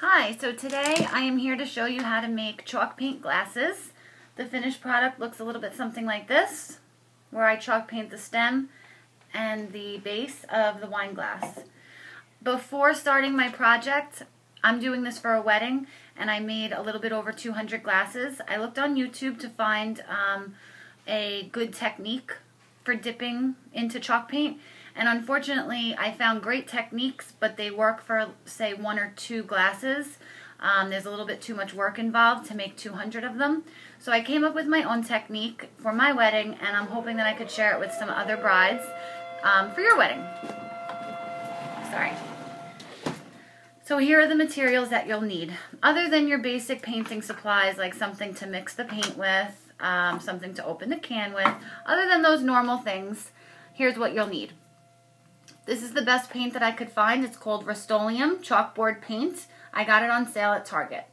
Hi, so today I am here to show you how to make chalk paint glasses. The finished product looks a little bit something like this, where I chalk paint the stem and the base of the wine glass. Before starting my project, I'm doing this for a wedding, and I made a little bit over 200 glasses. I looked on YouTube to find a good technique for dipping into chalk paint, and unfortunately I found great techniques, but they work for say 1 or 2 glasses. There's a little bit too much work involved to make 200 of them. So I came up with my own technique for my wedding, and I'm hoping that I could share it with some other brides for your wedding. Sorry. So here are the materials that you'll need. Other than your basic painting supplies, like something to mix the paint with, something to open the can with, other than those normal things, here's what you'll need. This is the best paint that I could find. It's called Rust-Oleum chalkboard paint. I got it on sale at Target.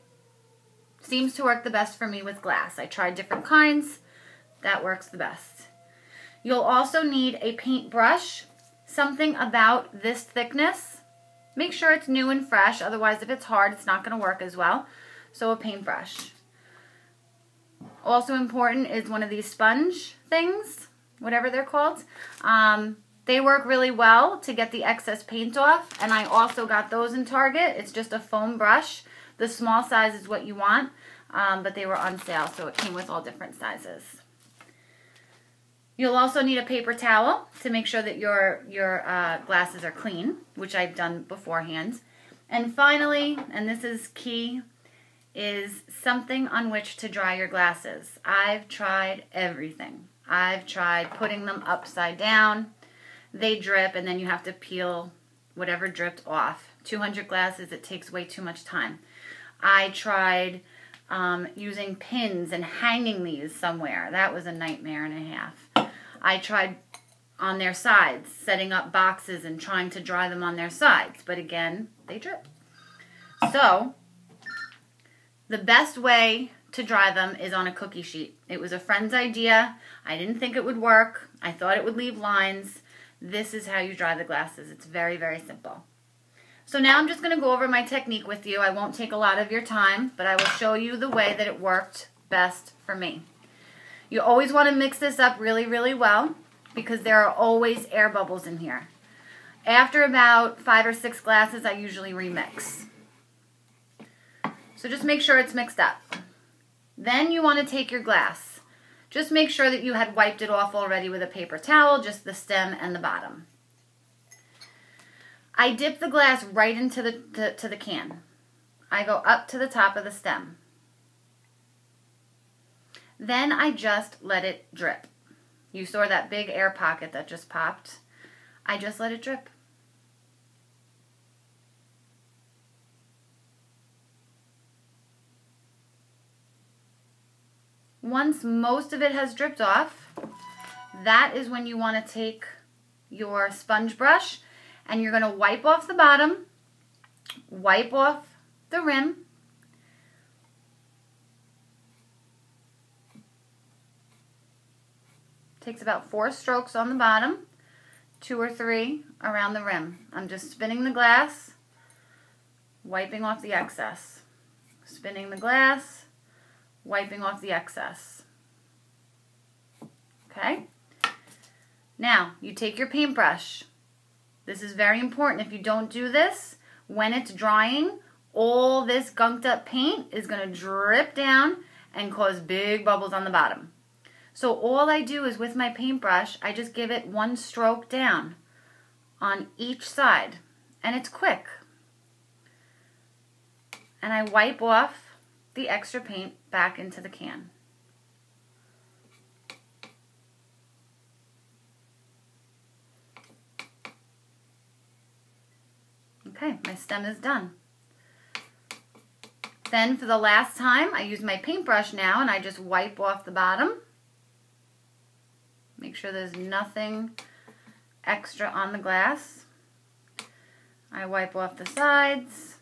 Seems to work the best for me with glass. I tried different kinds. That works the best. You'll also need a paintbrush, something about this thickness. Make sure it's new and fresh, otherwise if it's hard, it's not going to work as well. So a paintbrush. Also important is one of these sponge things, whatever they're called. They work really well to get the excess paint off, and I also got those in Target. It's just a foam brush. The small size is what you want, but they were on sale, so it came with all different sizes. You'll also need a paper towel to make sure that your glasses are clean, which I've done beforehand. And finally, and this is key, is something on which to dry your glasses. I've tried everything. I've tried putting them upside down. They drip, and then you have to peel whatever dripped off. 200 glasses, it takes way too much time. I tried using pins and hanging these somewhere. That was a nightmare and a half. I tried on their sides, setting up boxes and trying to dry them on their sides. But again, they drip. So, the best way to dry them is on a cookie sheet. It was a friend's idea. I didn't think it would work. I thought it would leave lines. This is how you dry the glasses. It's very, very simple. So now I'm just going to go over my technique with you. I won't take a lot of your time, but I will show you the way that it worked best for me. You always want to mix this up really, really well, because there are always air bubbles in here. After about 5 or 6 glasses, I usually remix. So just make sure it's mixed up. Then you want to take your glass. Just make sure that you had wiped it off already with a paper towel, just the stem and the bottom. I dip the glass right into the can. I go up to the top of the stem. Then I just let it drip. You saw that big air pocket that just popped. I just let it drip. Once most of it has dripped off, that is when you want to take your sponge brush and you're going to wipe off the bottom, wipe off the rim, takes about 4 strokes on the bottom, 2 or 3 around the rim. I'm just spinning the glass, wiping off the excess, spinning the glass, wiping off the excess. Okay? Now, you take your paintbrush. This is very important. If you don't do this, when it's drying, all this gunked up paint is going to drip down and cause big bubbles on the bottom. So all I do is with my paintbrush, I just give it 1 stroke down on each side. And it's quick. And I wipe off the extra paint back into the can. Okay, my stem is done. Then for the last time, I use my paintbrush now and I just wipe off the bottom. Make sure there's nothing extra on the glass. I wipe off the sides.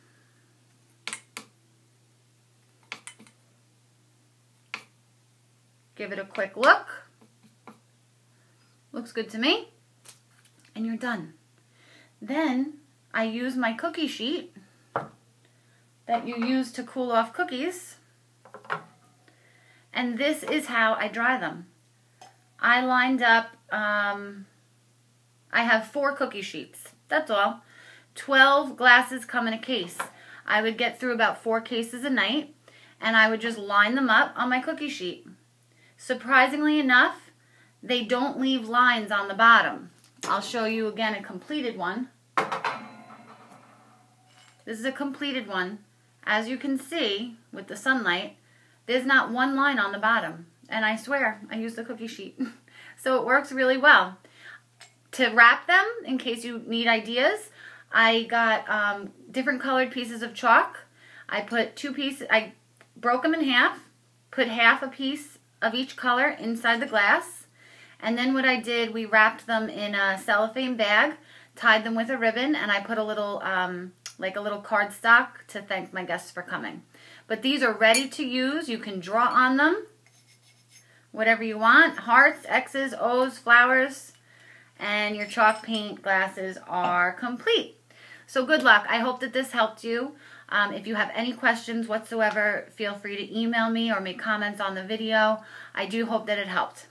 Give it a quick look. Looks good to me. And you're done. Then I use my cookie sheet that you use to cool off cookies. And this is how I dry them. I lined up, I have 4 cookie sheets. That's all. 12 glasses come in a case. I would get through about 4 cases a night, and I would just line them up on my cookie sheet. Surprisingly enough, they don't leave lines on the bottom. I'll show you again a completed one. This is a completed one. As you can see with the sunlight, there's not one line on the bottom. And I swear, I used the cookie sheet. So it works really well. To wrap them, in case you need ideas, I got different colored pieces of chalk. I put 2 pieces, I broke them in half, put half a piece of each color inside the glass. And then what I did, we wrapped them in a cellophane bag, tied them with a ribbon, and I put a little, like a little cardstock to thank my guests for coming. But these are ready to use. You can draw on them, whatever you want. Hearts, X's, O's, flowers, and your chalk paint glasses are complete. So good luck. I hope that this helped you. If you have any questions whatsoever, feel free to email me or make comments on the video. I do hope that it helped.